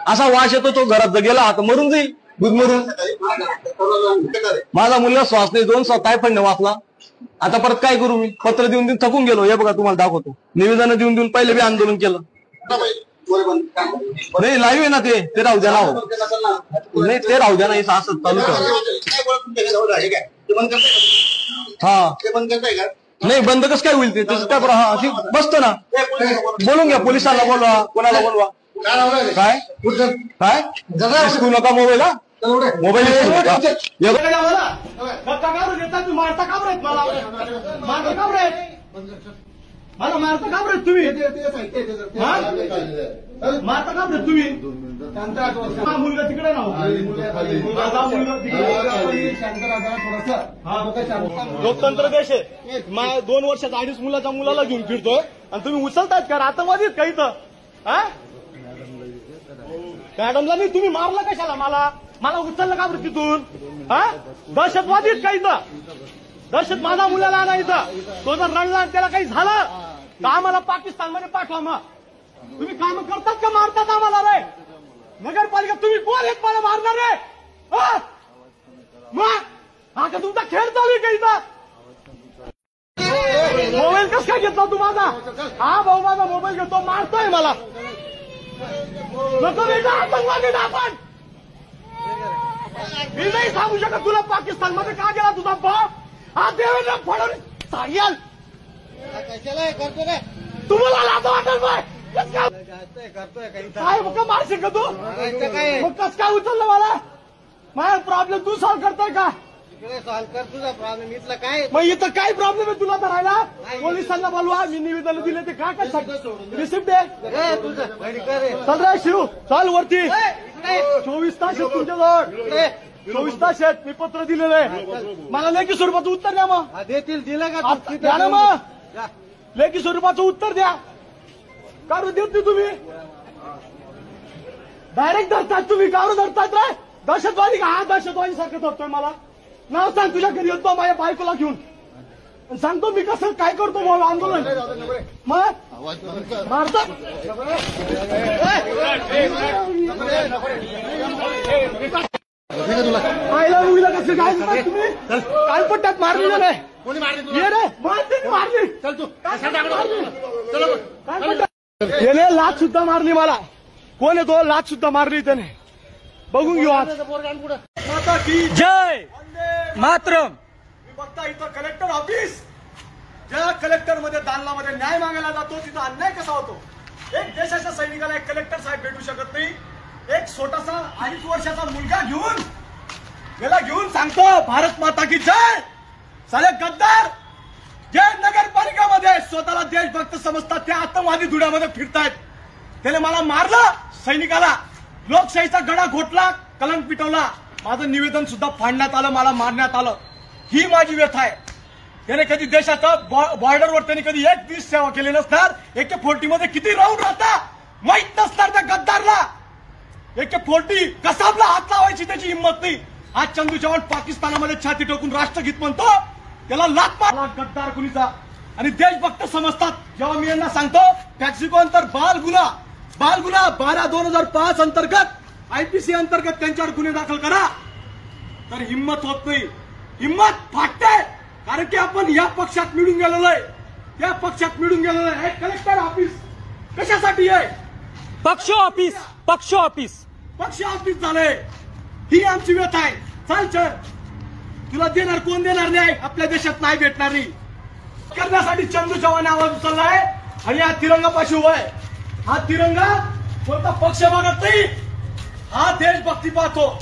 असा वास येतो, तो घरात जर गेला तर मरून जाईल, गुदमरून. माझा मुलगा श्वास नाही, 2 टायफॉइड वाचला. आता परत काय करू मी? पत्र देऊन देऊन थकून गेलो. हे बघा तुम्हाला दाखवतो, निवेदन देऊन देऊन पहिले बी आंदोलन केलं. नाही लाईव्ह आहे ना, ते राहू द्या ना. नाही ते राहू द्या ना, असं चालू ठेवा. हा नाही बंद कसं काय होईल? ते तसं काय बसतं ना. बोलून घ्या, पोलिसांना बोलवा, कोणाला बोलवा. काय काय शिकू नका मोबाईल. हा मोबाईल मला मारता का बरं तुम्ही? मारता का बरं तुम्ही? मुलगा तिकडे ना, लोकतंत्र देश आहे. 2 वर्षाचा 2.5 मुलाच्या मुलाला घेऊन फिरतोय आणि तुम्ही उचलतायत का? आतंकवादीत काही तर मॅडमला नाही, तुम्ही मारला कशाला? मला उचललं का बरं तिथून? दहशतवादीत काही तर दहशत माझा मुलाला आणायचं. तो जर रडला त्याला काही झालं तर आम्हाला पाकिस्तानमध्ये पाठवा. मग तुम्ही काम करतात का मारतात आम्हाला? रे नगरपालिका तुम्ही कोण आहेत मला मारणार रे? मग हा का तुमचा खेळ चालू आहे का इथं? मोबाईल कस काय घेतला तू माझा? हा भाऊ माझा मोबाईल घेतो, मारतोय मला. नको बेटा, आतंकवादी आपण. मी नाही सांगू शकत तुला पाकिस्तानमध्ये का गेला तुझा भाऊ. हा देवेंद्र फडणवीस सांगेल करतो रे. तुम्हाला लाज वाटेल काय? मग मारशील का तू? मग कस काय उचललं मला? माझा प्रॉब्लेम तू सॉल्व्ह करतोय का? सॉल्व्ह कर तुझा प्रॉब्लेम. इथलं काय? मग इथं काय प्रॉब्लेम आहे तुला धरायला? पोलिसांना बोलवा, मी निवेदन दिले ते का काय रिसिप्ट दे तुझं चल रे शिव, चाल वरती. 24 तास आहेत तुमच्याजवळ, 24 तास आहेत. मी पत्र दिलेलं आहे. मला लेखी स्वरूपाचं उत्तर द्या. मग देतील, दिलं का? द्या ना, मग लेखी स्वरूपाचं उत्तर द्या. काढून देत नाही तुम्ही, डायरेक्ट धरतात तुम्ही. काढून धरतात रे. दहशतवादी का? हा दहशतवादी सारखं धरतोय मला. नाव सांग, तुझ्या घरी येतो माझ्या बायकोला घेऊन, सांगतो मी कसं काय करतो मग आंदोलन. मग मारतात आईला मुलीला कसं काय तुम्ही? काल पट्ट्यात मारलेलं नाही. ये रे मारली. चल तू त्याने लाच सुद्धा मारली मला. कोण आहे तो? लाच सुद्धा मारली त्याने. बघून घेऊ आज. माता की जय मातरम. मी बघता इथं कलेक्टर ऑफिस, ज्या कलेक्टर मध्ये दालनामध्ये न्याय मागायला जातो तिथं अन्याय कसा होतो. एक देशाच्या सैनिकाला एक कलेक्टर साहेब भेटू शकत नाही. एक छोटासा 2.5 वर्षाचा मुलगा घेऊन याला घेऊन सांगतो भारत माता की जय. साले गद्दार जे नगरपालिकामध्ये स्वतःला देशभक्त समजतात त्या आतंकवादी धुड्यामध्ये फिरतायत. त्याने मला मारलं, सैनिकाला लोकशाहीचा गडा घोटला, कलंक पिटवला. माझं निवेदन सुद्धा फाडण्यात आलं, मला मारण्यात आलं. ही माझी व्यथा आहे. त्याने कधी देशाच्या बॉर्डरवर त्यांनी कधी एक दिवस सेवा केली नसणार. AK-40 मध्ये किती राऊंड राहता माहित नसणार त्या गद्दारला. AK-40 कसाबला हात लावायची त्याची हिंमत नाही. आज चंदू चव्हाण पाकिस्तानामध्ये छाती टोकून राष्ट्रगीत म्हणतो, त्याला लात मारला गद्दार कुणीचा. आणि देशभक्त समजतात. जेव्हा मी यांना सांगतो टॅक्सिको अंतर बाल गुन्हा 12/2005 अंतर्गत IPC अंतर्गत त्यांच्यावर गुन्हे दाखल करा, तर हिंमत होत नाही. हिंमत फाटते. कारण की आपण या पक्षात मिळून गेलेलो आहे. या पक्षात मिळून गेलेलो आहे. कलेक्टर ऑफिस कशासाठी आहे? पक्ष ऑफिस झालंय. ही आमची व्यथा आहे. चल तुला देणार कोण? देणार नाही. आपल्या देशात नाही भेटणार नाही. करण्यासाठी चंदू चव्हाण आवाज उचललाय आणि हा तिरंगापाशी उभा आहे. हा तिरंगा कोणता पक्ष बघत नाही, हा देशभक्ती पाहतो.